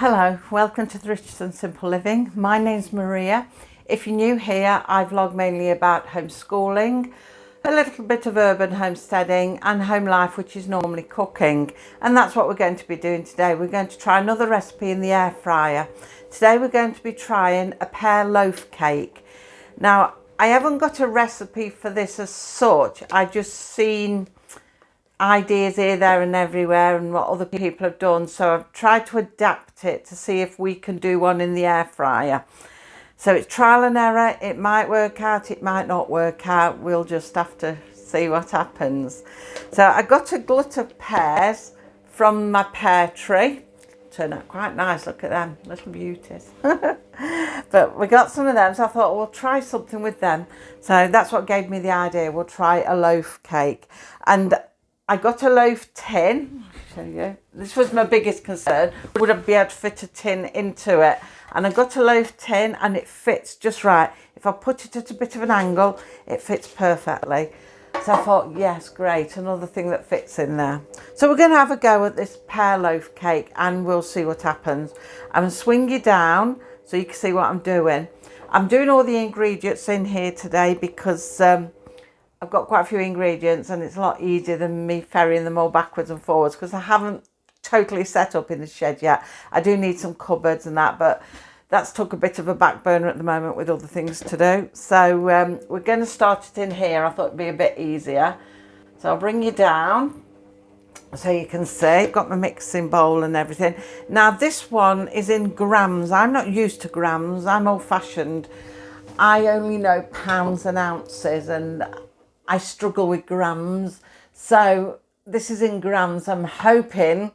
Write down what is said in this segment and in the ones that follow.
Hello, welcome to Rich and Simple Living. My name's Maria. If you're new here, I vlog mainly about homeschooling, a little bit of urban homesteading and home life, which is normally cooking. And that's what we're going to be doing today. We're going to try another recipe in the air fryer. Today we're going to be trying a pear loaf cake. Now, I haven't got a recipe for this as such. I've just seen ideas here, there and everywhere and what other people have done, so I've tried to adapt it to see if we can do one in the air fryer. So it's trial and error. It might work out, it might not work out. We'll just have to see what happens. So I got a glut of pears from my pear tree. Turned out quite nice, look at them, little beauties. But we got some of them, so I thought we'll try something with them. So that's what gave me the idea. We'll try a loaf cake. And I got a loaf tin. Show you. This was my biggest concern. Would I be able to fit a tin into it? And I got a loaf tin and it fits just right. If I put it at a bit of an angle, it fits perfectly. So I thought, yes, great, another thing that fits in there. So we're going to have a go at this pear loaf cake and we'll see what happens. I'm going to swing you down so you can see what I'm doing. I'm doing all the ingredients in here today because I've got quite a few ingredients and it's a lot easier than me ferrying them all backwards and forwards because I haven't totally set up in the shed yet. I do need some cupboards and that, but that's took a bit of a back burner at the moment with other things to do. So we're going to start it in here. I thought it'd be a bit easier. So I'll bring you down so you can see. I've got my mixing bowl and everything. Now this one is in grams. I'm not used to grams. I'm old-fashioned. I only know pounds and ounces and I struggle with grams, so this is in grams. I'm hoping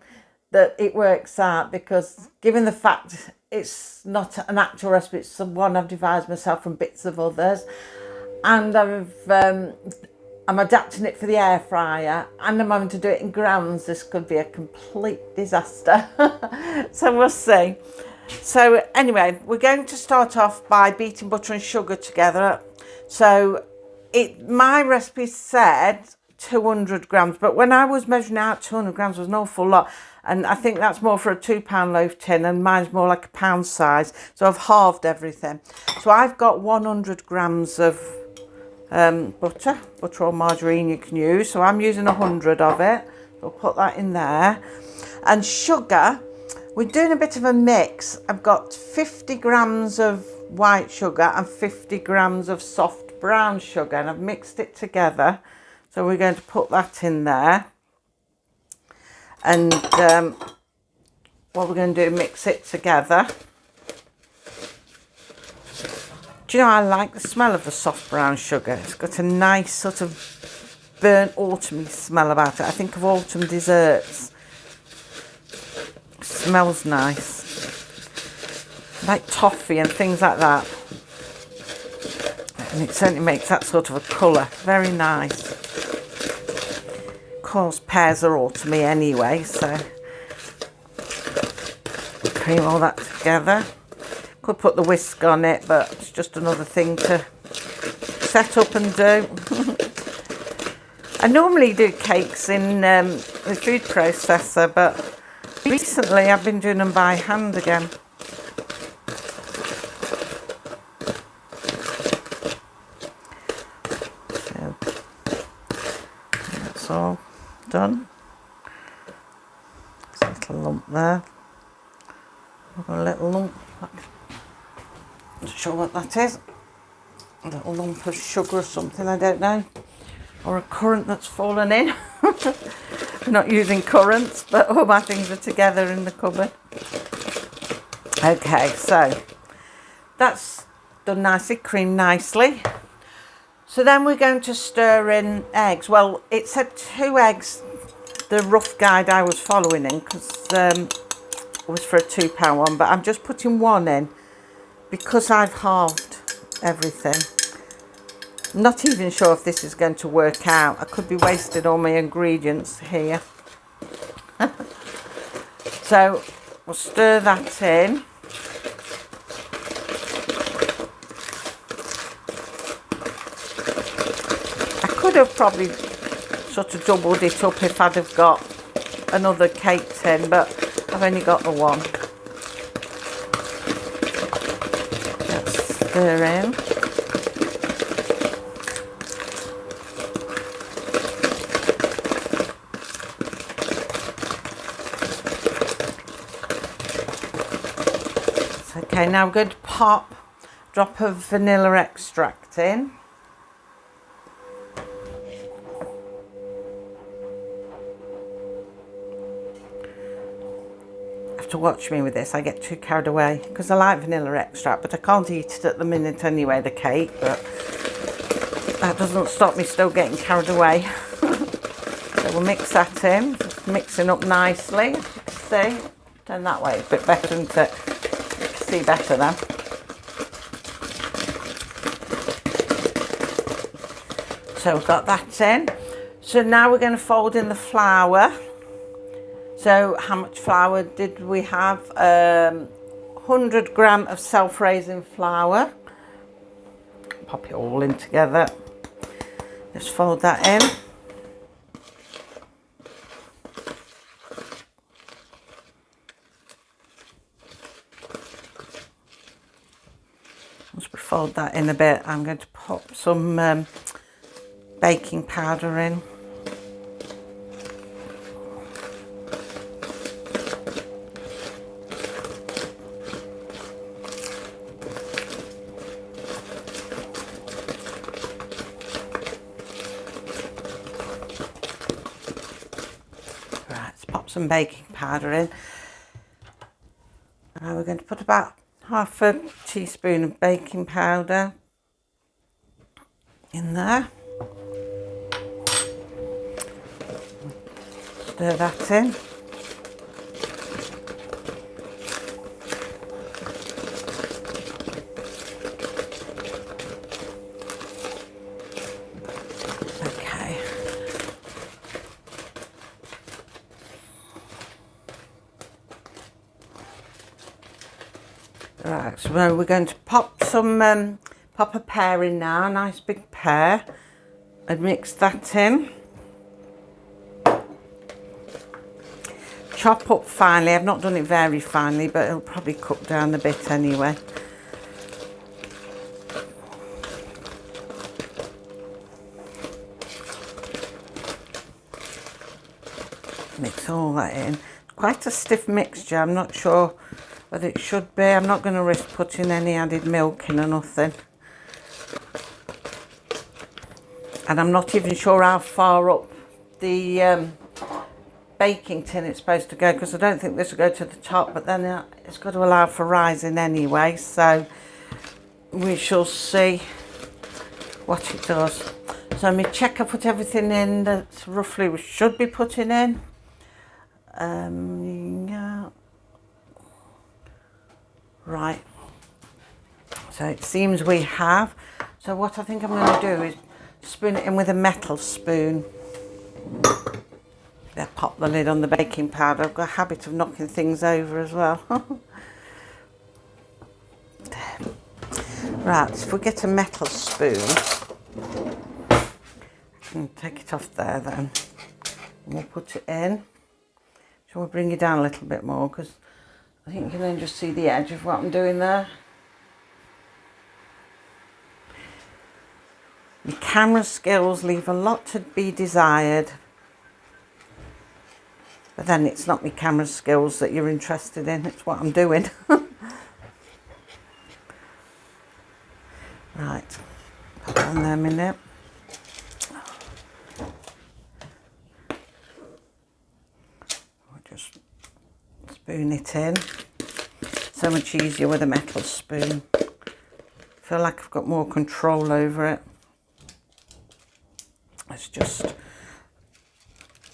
that it works out because given the fact it's not an actual recipe, it's one I've devised myself from bits of others, and I'm adapting it for the air fryer and I'm having to do it in grams. This could be a complete disaster. So we'll see. So anyway, we're going to start off by beating butter and sugar together. So my recipe said 200 grams, but when I was measuring out 200 grams was an awful lot, and I think that's more for a £2 loaf tin and mine's more like a pound size, so I've halved everything. So I've got 100 grams of butter or margarine you can use, so I'm using 100 of it, so I'll put that in there. And sugar, we're doing a bit of a mix. I've got 50 grams of white sugar and 50 grams of soft brown sugar, and I've mixed it together, so we're going to put that in there. And what we're going to do, mix it together. Do you know, I like the smell of the soft brown sugar. It's got a nice sort of burnt autumny smell about it. I think of autumn desserts. It smells nice, like toffee and things like that. And it certainly makes that sort of a colour. Very nice. Of course, pears are autumny anyway, so cream all that together. Could put the whisk on it, but it's just another thing to set up and do. I normally do cakes in the food processor, but recently I've been doing them by hand again. All done. There's a little lump there. A little lump. Not sure what that is. A little lump of sugar or something, I don't know. Or a currant that's fallen in. We're not using currants, but all my things are together in the cupboard. Okay, so that's done nicely, creamed nicely. So then we're going to stir in eggs. Well, it said 2 eggs, the rough guide I was following in, because it was for a £2 one, but I'm just putting 1 in because I've halved everything. I'm not even sure if this is going to work out. I could be wasting all my ingredients here. So we'll stir that in. Could have probably sort of doubled it up if I'd have got another cake tin, but I've only got the one. stir in. Okay, now we're going to pop a drop of vanilla extract in. You have to watch me with this, I get too carried away because I like vanilla extract, but I can't eat it at the minute anyway, the cake, but that doesn't stop me still getting carried away. So we'll mix that in, just mixing up nicely, as you can see. Turn that way, it's a bit better, isn't it? You can see better then. So we've got that in. So now we're going to fold in the flour. So how much flour did we have? 100 gram of self-raising flour. Pop it all in together. Just fold that in. Once we fold that in a bit, I'm going to pop some baking powder in. Right, let's pop some baking powder in. Now we're going to put about half a teaspoon of baking powder in there. Stir that in. Okay. Right, so we're going to pop some, pop a pear in now, a nice big pear, and mix that in. Chop up finely. I've not done it very finely, but it'll probably cook down a bit anyway. Mix all that in. Quite a stiff mixture. I'm not sure whether it should be. I'm not going to risk putting any added milk in or nothing. And I'm not even sure how far up the baking tin it's supposed to go, because I don't think this will go to the top, but then it's got to allow for rising anyway, so we shall see what it does. So let me check I put everything in that roughly we should be putting in. Yeah. Right, so it seems we have. So what I think I'm going to do is spoon it in with a metal spoon. Then pop the lid on the baking powder. I've got a habit of knocking things over as well. Right, so if we get a metal spoon, I can take it off there then. And we'll put it in. Shall we bring it down a little bit more, because I think you can then just see the edge of what I'm doing there. Your camera skills leave a lot to be desired. But then it's not my camera skills that you're interested in, it's what I'm doing. Right, put on there a minute. I'll just spoon it in. So much easier with a metal spoon. I feel like I've got more control over it. Let's just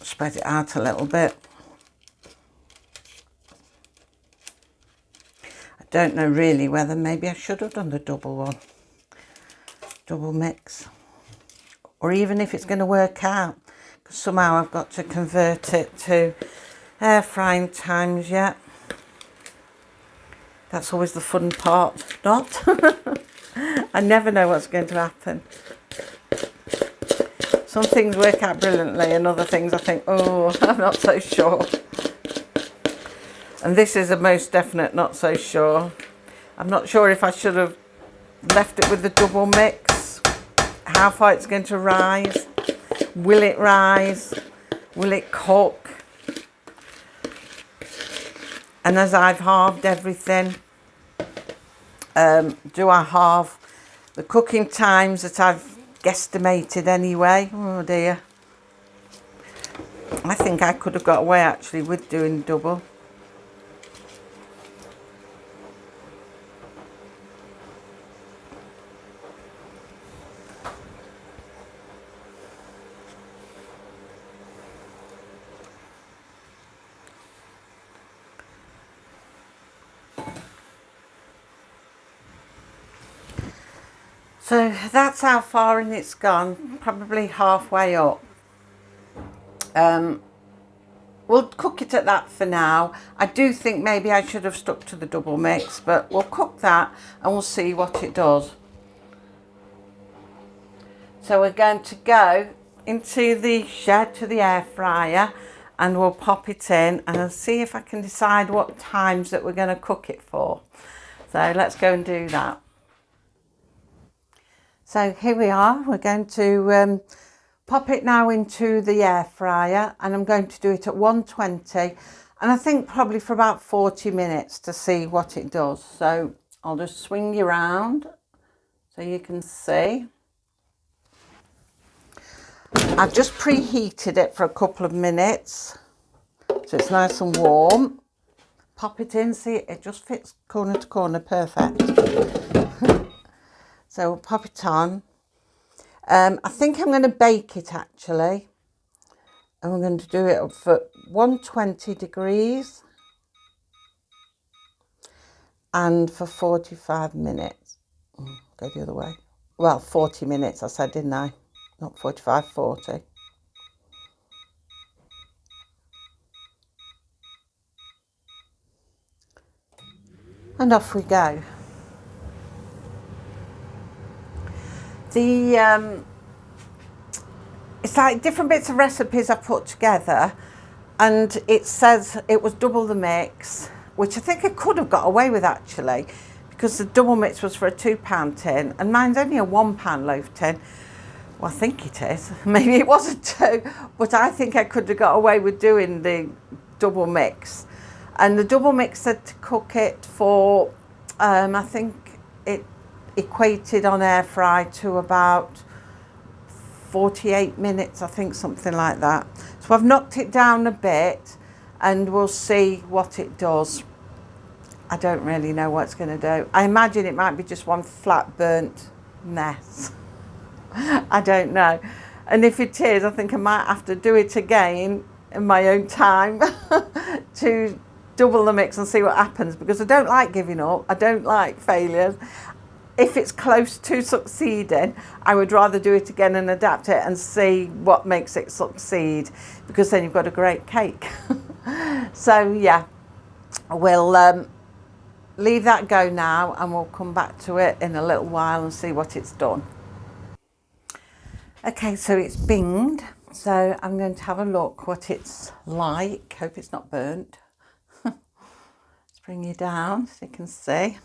spread it out a little bit. I don't know really whether maybe I should have done the double one. Double mix. Or even if it's going to work out. Because somehow I've got to convert it to air frying times yet. That's always the fun part. Not. I never know what's going to happen. Some things work out brilliantly and other things I think, oh, I'm not so sure. And this is a most definite not so sure. I'm not sure if I should have left it with the double mix. How far it's going to rise. Will it rise? Will it cook? And as I've halved everything, do I halve the cooking times that I've guesstimated anyway? Oh dear. I think I could have got away actually with doing double. So that's how far in it's gone, probably halfway up. We'll cook it at that for now. I do think maybe I should have stuck to the double mix, but we'll cook that and we'll see what it does. So we're going to go into the shed to the air fryer and we'll pop it in and I'll see if I can decide what times that we're going to cook it for. So let's go and do that. So here we are, we're going to pop it now into the air fryer and I'm going to do it at 120 and I think probably for about 40 minutes to see what it does. So I'll just swing you around so you can see. I've just preheated it for a couple of minutes so it's nice and warm. Pop it in, see it just fits corner to corner, perfect. So we'll pop it on. I think I'm going to bake it actually. And we're going to do it up for 120 degrees. And for 45 minutes. Go the other way. Well, 40 minutes I said, didn't I? Not 45, 40. And off we go. It's like different bits of recipes I put together and it says it was double the mix, which I think I could have got away with actually because the double mix was for a £2 tin and mine's only a £1 loaf tin. Well, I think it is. Maybe it wasn't two, but I think I could have got away with doing the double mix. And the double mix said to cook it for, I think it equated on air fry to about 48 minutes, I think, something like that. So I've knocked it down a bit and we'll see what it does. I don't really know what it's going to do. I imagine it might be just one flat burnt mess. I don't know. And if it is, I think I might have to do it again in my own time to double the mix and see what happens because I don't like giving up. I don't like failures. If it's close to succeeding, I would rather do it again and adapt it and see what makes it succeed because then you've got a great cake. So yeah, we'll leave that go now and we'll come back to it in a little while and see what it's done. Okay, so it's binged, so I'm going to have a look what it's like. Hope it's not burnt. Let's bring you down so you can see.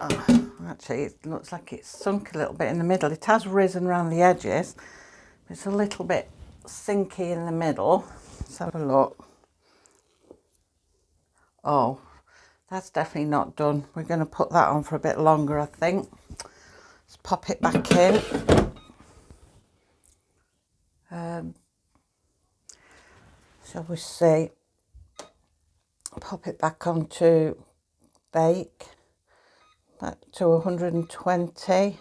Oh, actually, it looks like it's sunk a little bit in the middle. It has risen around the edges. It's a little bit sinky in the middle. Let's have a look. Oh, that's definitely not done. We're going to put that on for a bit longer, I think. Let's pop it back in. Shall we see? Pop it back onto bake. Back to 120.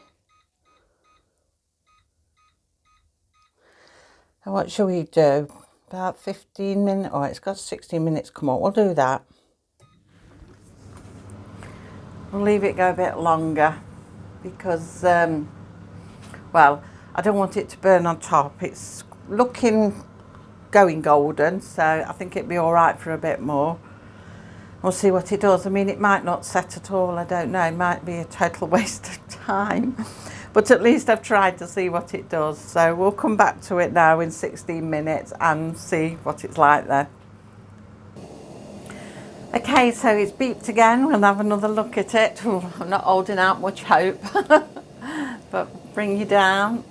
And what shall we do? About 15 minutes. Oh, it's got 16 minutes come on. We'll do that. We'll leave it go a bit longer because, well, I don't want it to burn on top. It's going golden, so I think it'd be all right for a bit more. We'll see what it does. I mean, it might not set at all. I don't know. It might be a total waste of time. But at least I've tried to see what it does. So we'll come back to it now in 16 minutes and see what it's like then. Okay, so it's beeped again. We'll have another look at it. Ooh, I'm not holding out much hope, but bring you down.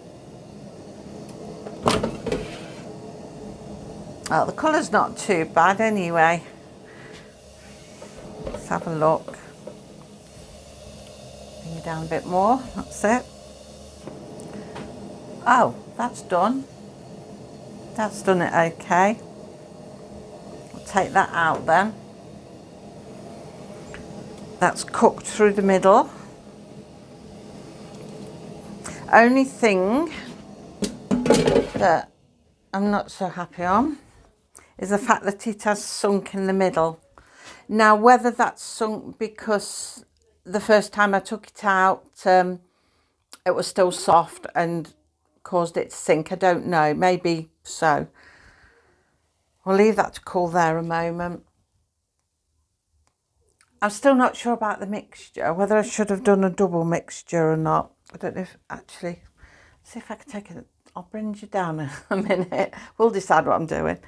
Oh, the colour's not too bad anyway. Let's have a look. Bring you down a bit more. That's it. Oh, that's done. That's done it okay. I'll take that out then. That's cooked through the middle. Only thing that I'm not so happy on is the fact that it has sunk in the middle. Now, whether that's sunk because the first time I took it out, it was still soft and caused it to sink, I don't know. Maybe so. We'll leave that to cool there a moment. I'm still not sure about the mixture, whether I should have done a double mixture or not. I don't know if actually, see if I can take it. I'll bring you down a minute. We'll decide what I'm doing.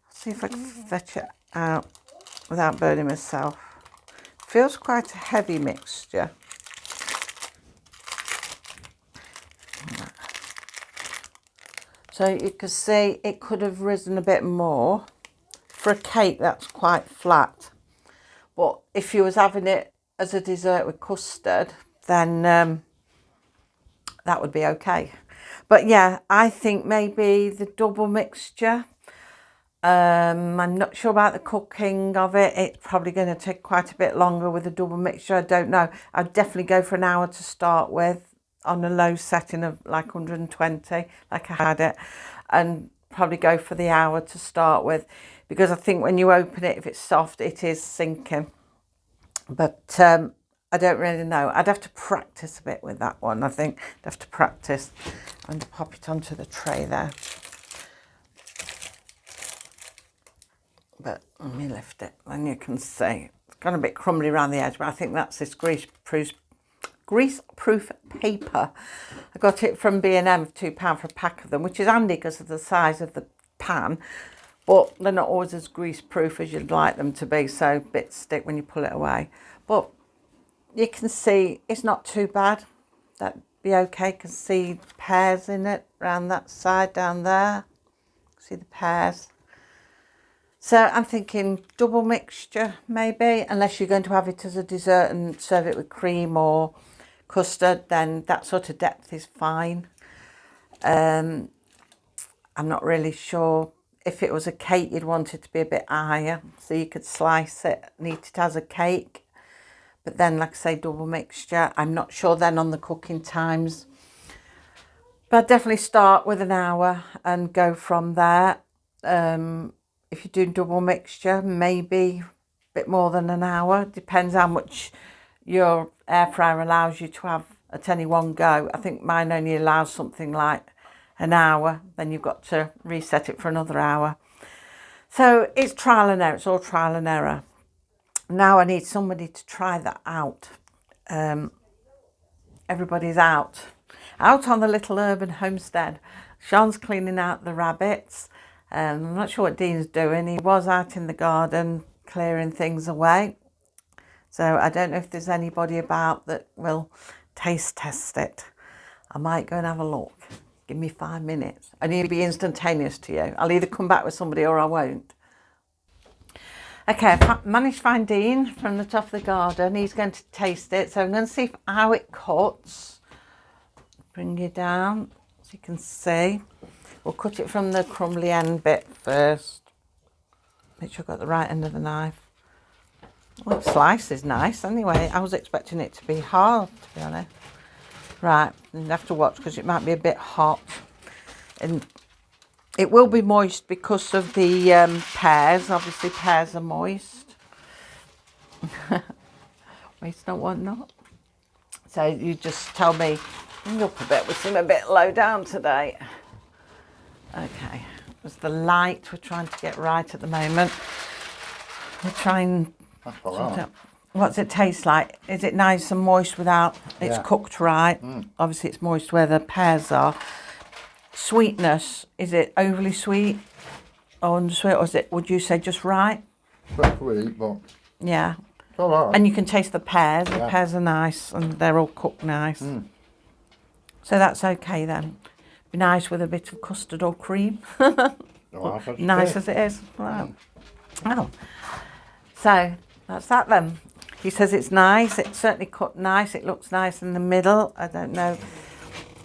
See if I can fetch it out without burning myself. Feels quite a heavy mixture. So you can see it could have risen a bit more. For a cake, that's quite flat. But if you was having it as a dessert with custard, then that would be okay. But yeah, I think maybe the double mixture. I'm not sure about the cooking of it. It's probably going to take quite a bit longer with a double mixture. I don't know. I'd definitely go for an hour to start with on a low setting of like 120, like I had it, and probably go for the hour to start with, because I think when you open it, if it's soft, it is sinking. But I don't really know. I'd have to practice a bit with that one. I think I'd have to practice. I'm going to pop it onto the tray there. But let me lift it, and you can see it's got a bit crumbly around the edge, but I think that's this greaseproof paper. I got it from B&M for £2 for a pack of them, which is handy because of the size of the pan, but they're not always as greaseproof as you'd like them to be, so bits stick when you pull it away. But you can see it's not too bad. That'd be okay. You can see pears in it around that side down there. See the pears. So I'm thinking double mixture maybe, unless you're going to have it as a dessert and serve it with cream or custard, then that sort of depth is fine. I'm not really sure. If it was a cake, you'd want it to be a bit higher, so you could slice it and eat it as a cake. But then, like I say, double mixture. I'm not sure then on the cooking times. But I'd definitely start with an hour and go from there. If you're doing double mixture, maybe a bit more than an hour. Depends how much your air fryer allows you to have at any one go. I think mine only allows something like an hour. Then you've got to reset it for another hour. So it's trial and error. It's all trial and error. Now I need somebody to try that out. Everybody's out on the little urban homestead. Sean's cleaning out the rabbits. I'm not sure what Dean's doing. He was out in the garden clearing things away. So I don't know if there's anybody about that will taste test it. I might go and have a look. Give me 5 minutes. I need to be instantaneous to you. I'll either come back with somebody or I won't. Okay, I've managed to find Dean from the top of the garden. He's going to taste it. So I'm going to see how it cuts. Bring you down so you can see. We'll cut it from the crumbly end bit first. Make sure I've got the right end of the knife. Well, the slice is nice anyway. I was expecting it to be hard, to be honest. Right, you have to watch because it might be a bit hot. And it will be moist because of the pears. Obviously, pears are moist. Waste not, want not. So you just tell me, bring up a bit. We seem a bit low down today. Okay, it's the light we're trying to get right at the moment. We're trying. What's it taste like? Is it nice and moist without it's cooked right? Obviously, it's moist where the pears are. Sweetness, is it overly sweet or undersweet, or is it? Would you say just right? Preferably, but Yeah. It's all right. And you can taste the pears. The pears are nice and they're all cooked nice. So that's okay then. Be nice with a bit of custard or cream. Nice as it is. Wow. Oh. So that's that then. He says it's nice. It's certainly cut nice. It looks nice in the middle. I don't know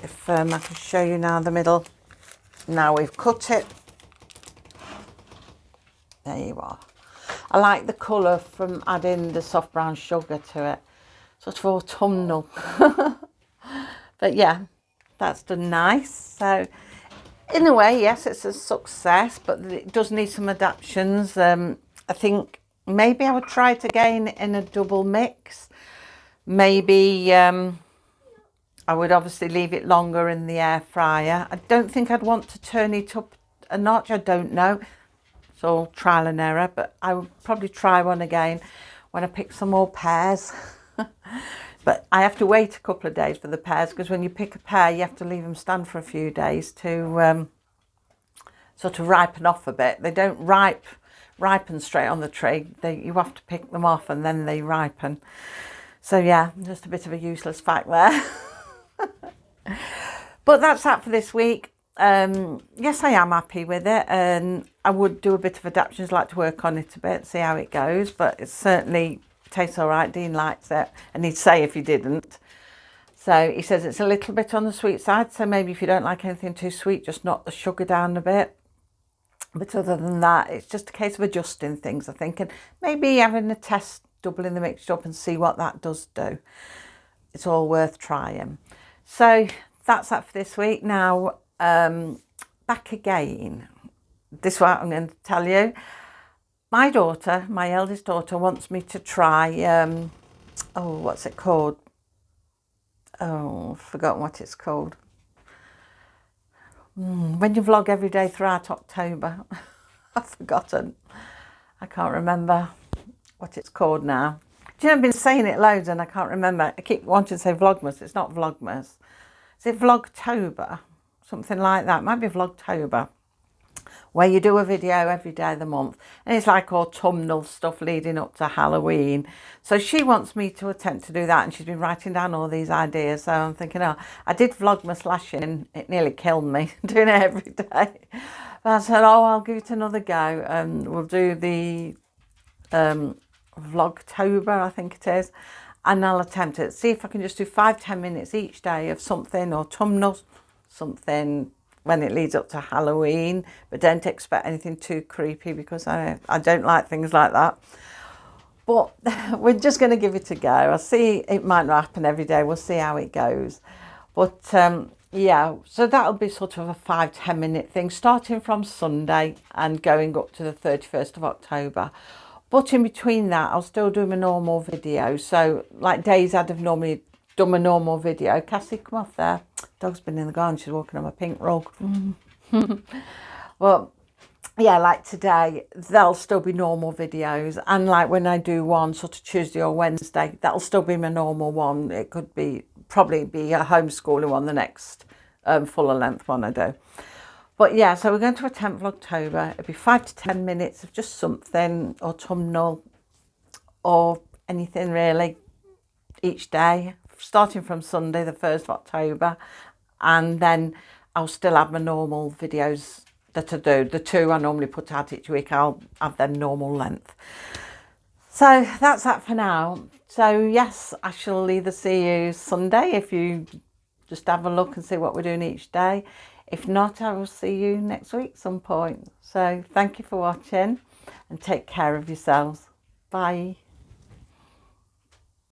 if I can show you now the middle. Now we've cut it. There you are. I like the colour from adding the soft brown sugar to it. Sort of autumnal. But yeah, that's done nice. So in a way, yes, it's a success, but it does need some adaptations. I think maybe I would try it again in a double mix. Maybe I would obviously leave it longer in the air fryer. I don't think I'd want to turn it up a notch. I don't know. It's all trial and error, but I would probably try one again when I pick some more pears. But I have to wait a couple of days for the pears, because when you pick a pear, you have to leave them stand for a few days to sort of ripen off a bit. They don't ripen straight on the tree. You have to pick them off and then they ripen. So yeah, just a bit of a useless fact there. But that's that for this week. Yes, I am happy with it, and I would do a bit of adaptations, like to work on it a bit, see how it goes, but it certainly tastes all right. Dean likes it, and he'd say if he didn't. So he says it's a little bit on the sweet side, so maybe if you don't like anything too sweet, just knock the sugar down a bit. But other than that, it's just a case of adjusting things, I think, and maybe having a test, doubling the mixture up and see what that does do. It's all worth trying. So that's that for this week. Now, back again. This is what I'm going to tell you. My daughter, my eldest daughter, wants me to try, what's it called? Oh, I've forgotten what it's called. When you vlog every day throughout October. I've forgotten. I can't remember what it's called now. Do you know, I've been saying it loads and I can't remember. I keep wanting to say Vlogmas. It's not Vlogmas. Is it Vlogtober? Something like that. It might be Vlogtober. Where you do a video every day of the month. And it's like autumnal stuff leading up to Halloween. So she wants me to attempt to do that. And she's been writing down all these ideas. So I'm thinking, oh, I did Vlogmas last year and it nearly killed me doing it every day. But I said, oh, I'll give it another go. We'll do the Vlogtober, I think it is. And I'll attempt it. See if I can just do 5-10 minutes each day of something autumnal, something when it leads up to Halloween, but don't expect anything too creepy, because I don't like things like that. But we're just going to give it a go. I'll see. It might not happen every day. We'll see how it goes. But yeah, so that'll be sort of a 5-10 minute thing, starting from Sunday and going up to the 31st of October. But in between that, I'll still do my normal video. So like days I'd have normally done my normal video. Cassie, come off there. Dog's been in the garden. She's walking on my pink rug. Well, yeah, like today, there'll still be normal videos. And like when I do one sort of Tuesday or Wednesday, that'll still be my normal one. It could be probably be a homeschooling one, the next fuller length one I do. But yeah, so we're going to attempt Vlogtober. It'll be 5 to 10 minutes of just something autumnal or anything really each day, starting from Sunday, the 1st of October. And then I'll still have my normal videos that I do. The 2 I normally put out each week, I'll have their normal length. So that's that for now. So yes, I shall either see you Sunday if you just have a look and see what we're doing each day. If not, I will see you next week at some point. So thank you for watching and take care of yourselves. Bye.